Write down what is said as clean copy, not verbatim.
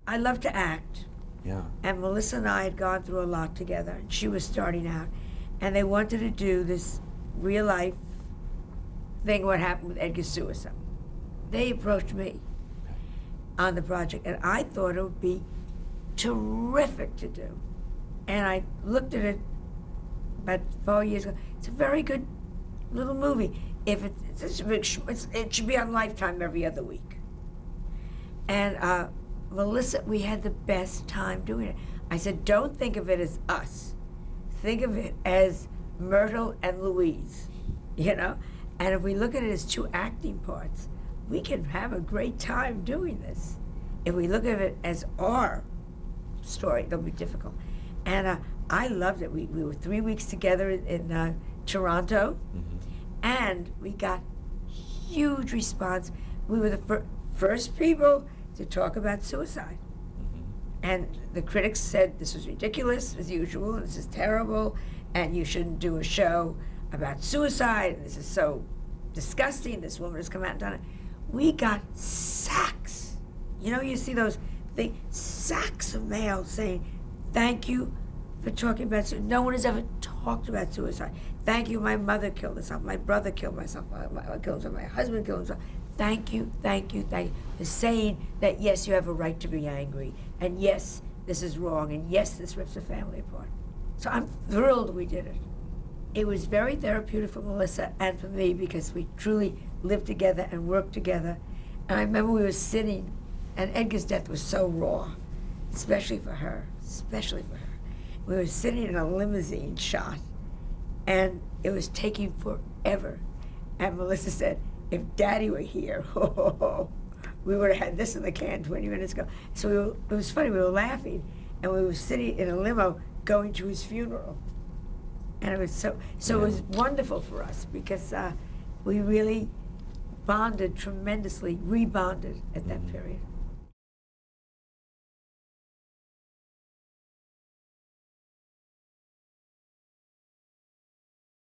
I love to act. Yeah. And Melissa and I had gone through a lot together, and she was starting out. And they wanted to do this real life thing, what happened with Edgar's suicide. They approached me on the project, and I thought it would be terrific to do. And I looked at it about 4 years ago. It's a very good little movie. If it should be on Lifetime every other week. And Melissa, we had the best time doing it. I said, don't think of it as us. Think of it as Myrtle and Louise, you know? And if we look at it as two acting parts, we can have a great time doing this. If we look at it as our story, it'll be difficult. And I loved it. We were 3 weeks together in Toronto, and we got huge response. We were the first people to talk about suicide. And the critics said this was ridiculous, as usual, and this is terrible, and you shouldn't do a show about suicide, and this is so disgusting, this woman has come out and done it. We got sacks. You know, you see those things, sacks of mail saying, thank you for talking about suicide. No one has ever talked about suicide. Thank you, my mother killed herself, my brother killed himself, my husband killed himself. Thank you for saying that, yes, you have a right to be angry, and yes, this is wrong, and yes, this rips the family apart. So I'm thrilled we did it. It was very therapeutic for Melissa and for me because we truly lived together and worked together. And I remember we were sitting, and Edgar's death was so raw, especially for her. We were sitting in a limousine shot, and it was taking forever. And Melissa said, if Daddy were here, we would have had this in the can 20 minutes ago. So it was funny, we were laughing, and we were sitting in a limo going to his funeral. And it was so it was wonderful for us because we really bonded tremendously, rebonded at that period.